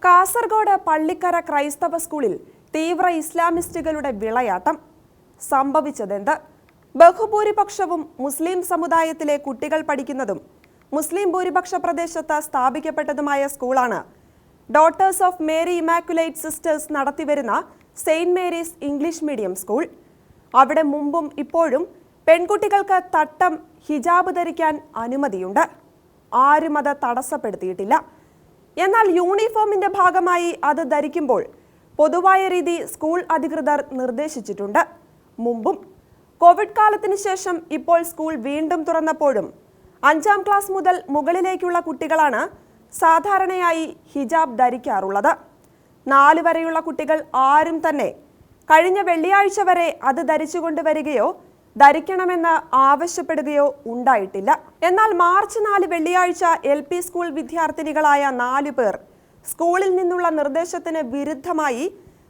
കാസർഗോഡ് പള്ളിക്കര ക്രൈസ്തവ സ്കൂളിൽ തീവ്ര ഇസ്ലാമിസ്റ്റുകളുടെ വിളയാട്ടം. സംഭവിച്ചതെന്ത്? ബഹുഭൂരിപക്ഷവും മുസ്ലിം സമുദായത്തിലെ കുട്ടികൾ പഠിക്കുന്നതും മുസ്ലിം ഭൂരിപക്ഷ പ്രദേശത്ത് സ്ഥാപിക്കപ്പെട്ടതുമായ സ്കൂളാണ് Daughters of Mary Immaculate sisters നടത്തിവരുന്ന Saint Mary's English medium school. അവിടെ മുമ്പും ഇപ്പോഴും പെൺകുട്ടികൾക്ക് തട്ടം, ഹിജാബ് ധരിക്കാൻ അനുമതിയുണ്ട്. ആരും അത് തടസ്സപ്പെടുത്തിയിട്ടില്ല. എന്നാൽ യൂണിഫോമിന്റെ ഭാഗമായി അത് ധരിക്കുമ്പോൾ പൊതുവായ രീതി സ്കൂൾ അധികൃതർ നിർദ്ദേശിച്ചിട്ടുണ്ട്. മുമ്പും കോവിഡ് കാലത്തിന് ശേഷം ഇപ്പോൾ സ്കൂൾ വീണ്ടും തുറന്നപ്പോഴും 5ാം ക്ലാസ് മുതൽ മുകളിലേക്കുള്ള കുട്ടികളാണ് സാധാരണയായി ഹിജാബ് ധരിക്കാറുള്ളത്. 4 വരെയുള്ള കുട്ടികൾ ആരും തന്നെ കഴിഞ്ഞ വെള്ളിയാഴ്ച വരെ അത് ധരിച്ചുകൊണ്ടുവരികയോ ധരിക്കണമെന്ന് ആവശ്യപ്പെടുകയോ ഉണ്ടായിട്ടില്ല. എന്നാൽ മാർച്ച് 4 വെള്ളിയാഴ്ച LP സ്കൂൾ വിദ്യാർത്ഥിനികളായ 4 പേർ സ്കൂളിൽ നിന്നുള്ള നിർദ്ദേശത്തിന് വിരുദ്ധമായി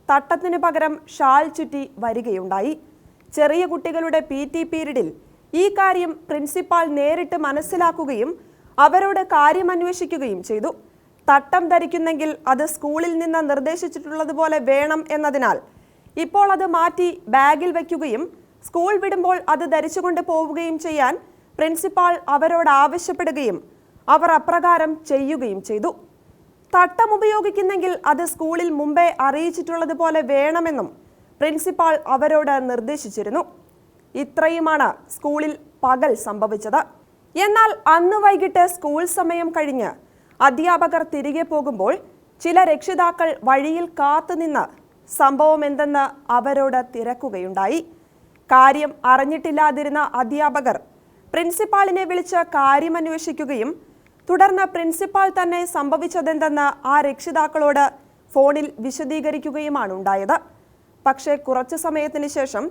തട്ടത്തിന് പകരം ഷാൾ ചുറ്റി വരികയുണ്ടായി. ചെറിയ കുട്ടികളുടെ PT പീരീഡിൽ ഈ കാര്യം പ്രിൻസിപ്പാൾ നേരിട്ട് മനസ്സിലാക്കുകയും അവരോട് കാര്യം അന്വേഷിക്കുകയും ചെയ്തു. തട്ടം ധരിക്കുന്നെങ്കിൽ അത് സ്കൂളിൽ നിന്ന് നിർദ്ദേശിച്ചിട്ടുള്ളതുപോലെ വേണം എന്നതിനാൽ ഇപ്പോൾ അത് മാറ്റി ബാഗിൽ വയ്ക്കുകയും സ്കൂൾ വിടുമ്പോൾ അത് ധരിച്ചുകൊണ്ട് പോവുകയും ചെയ്യാൻ പ്രിൻസിപ്പാൾ അവരോട് ആവശ്യപ്പെടുകയും അവർ അപ്രകാരം ചെയ്യുകയും ചെയ്തു. തട്ടം ഉപയോഗിക്കുന്നെങ്കിൽ അത് സ്കൂളിൽ മുമ്പേ അറിയിച്ചിട്ടുള്ളതുപോലെ വേണമെന്നും പ്രിൻസിപ്പാൾ അവരോട് നിർദ്ദേശിച്ചിരുന്നു. ഇത്രയുമാണ് സ്കൂളിൽ പകൽ സംഭവിച്ചത്. എന്നാൽ അന്ന് വൈകിട്ട് സ്കൂൾ സമയം കഴിഞ്ഞ് അധ്യാപകർ തിരികെ പോകുമ്പോൾ ചില രക്ഷിതാക്കൾ വഴിയിൽ കാത്തുനിന്ന് സംഭവം എന്തെന്ന് അവരോട് തിരക്കുകയുണ്ടായി. കാര്യം അറിഞ്ഞിട്ടില്ലാതിരുന്ന അധ്യാപകർ പ്രിൻസിപ്പാളിനെ വിളിച്ച് കാര്യം അന്വേഷിക്കുകയും തുടർന്ന് പ്രിൻസിപ്പാൾ തന്നെ സംഭവിച്ചതെന്തെന്ന് ആ രക്ഷിതാക്കളോട് ഫോണിൽ വിശദീകരിക്കുകയുമാണ് ഉണ്ടായത്. പക്ഷേ കുറച്ചു സമയത്തിന് ശേഷം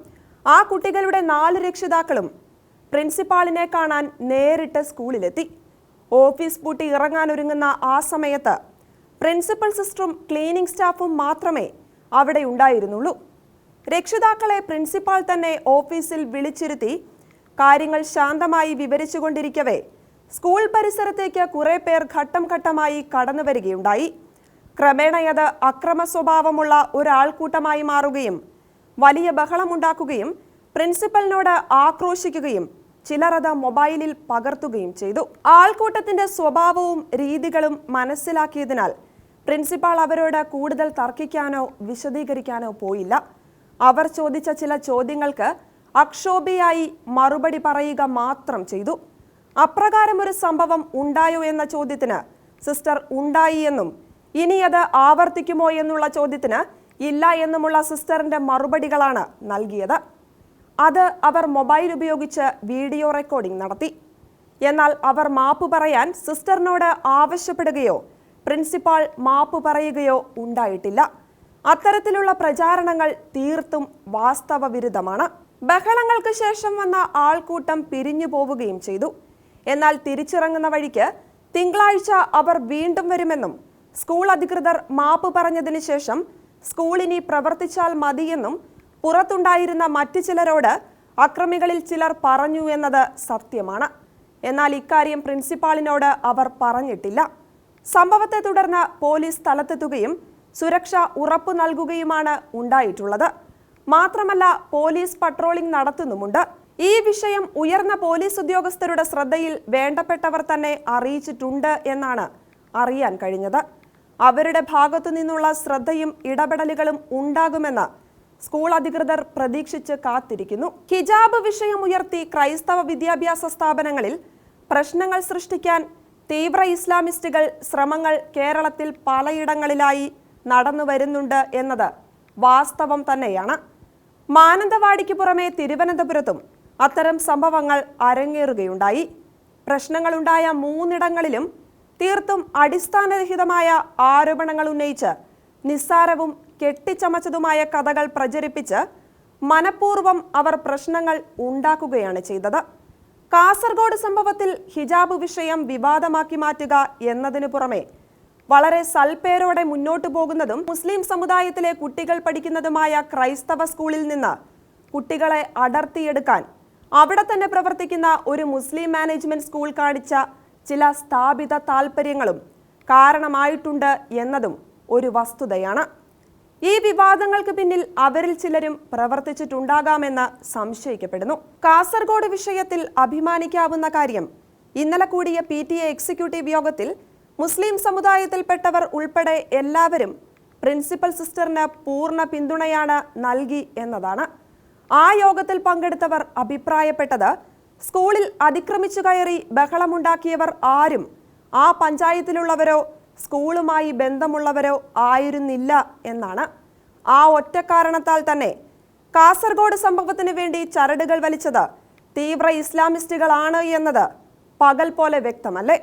ആ കുട്ടികളുടെ 4 രക്ഷിതാക്കളും പ്രിൻസിപ്പാളിനെ കാണാൻ നേരിട്ട് സ്കൂളിലെത്തി. ഓഫീസ് പൂട്ടി ഇറങ്ങാനൊരുങ്ങുന്ന ആ സമയത്ത് പ്രിൻസിപ്പൽ സിസ്റ്ററും ക്ലീനിംഗ് സ്റ്റാഫും മാത്രമേ അവിടെ ഉണ്ടായിരുന്നുള്ളൂ. രക്ഷിതാക്കളെ പ്രിൻസിപ്പാൾ തന്നെ ഓഫീസിൽ വിളിച്ചിരുത്തി കാര്യങ്ങൾ ശാന്തമായി വിവരിച്ചുകൊണ്ടിരിക്കവേ സ്കൂൾ പരിസരത്തേക്ക് കുറെ പേർ ഘട്ടം ഘട്ടമായി കടന്നു വരികയുണ്ടായി. ക്രമേണയത് അക്രമ സ്വഭാവമുള്ള ഒരാൾക്കൂട്ടമായി മാറുകയും വലിയ ബഹളമുണ്ടാക്കുകയും പ്രിൻസിപ്പലിനോട് ആക്രോശിക്കുകയും ചിലർ അത് മൊബൈലിൽ പകർത്തുകയും ചെയ്തു. ആൾക്കൂട്ടത്തിന്റെ സ്വഭാവവും രീതികളും മനസ്സിലാക്കിയതിനാൽ പ്രിൻസിപ്പാൾ അവരോട് കൂടുതൽ തർക്കിക്കാനോ വിശദീകരിക്കാനോ പോയില്ല. അവർ ചോദിച്ച ചില ചോദ്യങ്ങൾക്ക് അക്ഷോഭ്യയായി മറുപടി പറയുക മാത്രം ചെയ്തു. അപ്രകാരം ഒരു സംഭവം ഉണ്ടായോ എന്ന ചോദ്യത്തിന് സിസ്റ്റർ ഉണ്ടായി എന്നും ഇനി അത് ആവർത്തിക്കുമോ എന്നുള്ള ചോദ്യത്തിന് ഇല്ല എന്നുമുള്ള സിസ്റ്ററിന്റെ മറുപടികളാണ് നൽകിയത്. അത് അവർ മൊബൈൽ ഉപയോഗിച്ച് വീഡിയോ റെക്കോർഡിംഗ് നടത്തി. എന്നാൽ അവർ മാപ്പ് പറയാൻ സിസ്റ്ററിനോട് ആവശ്യപ്പെടുകയോ പ്രിൻസിപ്പാൾ മാപ്പ് പറയുകയോ ഉണ്ടായിട്ടില്ല. അത്തരത്തിലുള്ള പ്രചാരണങ്ങൾ തീർത്തും വാസ്തവ വിരുദ്ധമാണ്. ബഹളങ്ങൾക്ക് ശേഷം വന്ന ആൾക്കൂട്ടം പിരിഞ്ഞു പോവുകയും ചെയ്തു. എന്നാൽ തിരിച്ചിറങ്ങുന്ന വഴിക്ക് തിങ്കളാഴ്ച അവർ വീണ്ടും വരുമെന്നും സ്കൂൾ അധികൃതർ മാപ്പ് പറഞ്ഞതിന് ശേഷം സ്കൂളിനി പ്രവർത്തിച്ചാൽ മതിയെന്നും പുറത്തുണ്ടായിരുന്ന മറ്റു ചിലരോട് അക്രമികളിൽ ചിലർ പറഞ്ഞു എന്നത് സത്യമാണ്. എന്നാൽ ഇക്കാര്യം പ്രിൻസിപ്പാളിനോട് അവർ പറഞ്ഞിട്ടില്ല. സംഭവത്തെ തുടർന്ന് പോലീസ് സ്ഥലത്തെത്തുകയും സുരക്ഷ ഉറപ്പു നൽകുകയുമാണ് ഉണ്ടായിട്ടുള്ളത്. മാത്രമല്ല പോലീസ് പട്രോളിംഗ് നടത്തുന്നുമുണ്ട്. ഈ വിഷയം ഉയർന്ന പോലീസ് ഉദ്യോഗസ്ഥരുടെ ശ്രദ്ധയിൽ വേണ്ടപ്പെട്ടവർ തന്നെ അറിയിച്ചിട്ടുണ്ട് എന്നാണ് അറിയാൻ കഴിഞ്ഞത്. അവരുടെ ഭാഗത്തു നിന്നുള്ള ശ്രദ്ധയും ഇടപെടലുകളും ഉണ്ടാകുമെന്ന് സ്കൂൾ അധികൃതർ പ്രതീക്ഷിച്ച് കാത്തിരിക്കുന്നു. ഹിജാബ് വിഷയം ഉയർത്തി ക്രൈസ്തവ വിദ്യാഭ്യാസ സ്ഥാപനങ്ങളിൽ പ്രശ്നങ്ങൾ സൃഷ്ടിക്കാൻ തീവ്ര ഇസ്ലാമിസ്റ്റുകൾ ശ്രമങ്ങൾ കേരളത്തിൽ പലയിടങ്ങളിലായി നടന്നു വരുന്നുണ്ട് എന്നത് വാസ്തവം തന്നെയാണ്. മാനന്തവാടിക്ക് പുറമെ തിരുവനന്തപുരത്തും അത്തരം സംഭവങ്ങൾ അരങ്ങേറുകയുണ്ടായി. പ്രശ്നങ്ങളുണ്ടായ 3ഇടങ്ങളിലും തീർത്തും അടിസ്ഥാനരഹിതമായ ആരോപണങ്ങൾ ഉന്നയിച്ച് നിസ്സാരവും കെട്ടിച്ചമച്ചതുമായ കഥകൾ പ്രചരിപ്പിച്ച് മനഃപൂർവ്വം അവർ പ്രശ്നങ്ങൾ ഉണ്ടാക്കുകയാണ് ചെയ്തത്. കാസർഗോഡ് സംഭവത്തിൽ ഹിജാബ് വിഷയം വിവാദമാക്കി മാറ്റുക എന്നതിനു പുറമെ വളരെ സൽപ്പേരോടെ മുന്നോട്ടു പോകുന്നതും മുസ്ലിം സമുദായത്തിലെ കുട്ടികൾ പഠിക്കുന്നതുമായ ക്രൈസ്തവ സ്കൂളിൽ നിന്ന് കുട്ടികളെ അടർത്തിയെടുക്കാൻ അവിടെ തന്നെ പ്രവർത്തിക്കുന്ന ഒരു മുസ്ലിം മാനേജ്മെന്റ് സ്കൂൾ കാണിച്ച ചില സ്ഥാപിത താൽപ്പര്യങ്ങളും കാരണമായിട്ടുണ്ട് എന്നതും ഒരു വസ്തുതയാണ്. ഈ വിവാദങ്ങൾക്ക് പിന്നിൽ അവരിൽ ചിലരും പ്രവർത്തിച്ചിട്ടുണ്ടാകാമെന്ന് സംശയിക്കപ്പെടുന്നു. കാസർഗോഡ് വിഷയത്തിൽ അഭിമാനിക്കാവുന്ന കാര്യം, ഇന്നലെ കൂടിയ PTA എക്സിക്യൂട്ടീവ് യോഗത്തിൽ മുസ്ലിം സമുദായത്തിൽപ്പെട്ടവർ ഉൾപ്പെടെ എല്ലാവരും പ്രിൻസിപ്പൽ സിസ്റ്ററിന് പൂർണ്ണ പിന്തുണയാണ് നൽകി എന്നതാണ്. ആ യോഗത്തിൽ പങ്കെടുത്തവർ അഭിപ്രായപ്പെട്ടത് സ്കൂളിൽ അതിക്രമിച്ചു കയറി ബഹളമുണ്ടാക്കിയവർ ആരും ആ പഞ്ചായത്തിലുള്ളവരോ സ്കൂളുമായി ബന്ധമുള്ളവരോ ആയിരുന്നില്ല എന്നാണ്. ആ ഒറ്റ കാരണത്താൽ തന്നെ കാസർഗോഡ് സംഭവത്തിന് വേണ്ടി ചരടുകൾ വലിച്ചത് തീവ്ര ഇസ്ലാമിസ്റ്റുകളാണ് എന്നത് പകൽ പോലെ വ്യക്തമല്ലേ?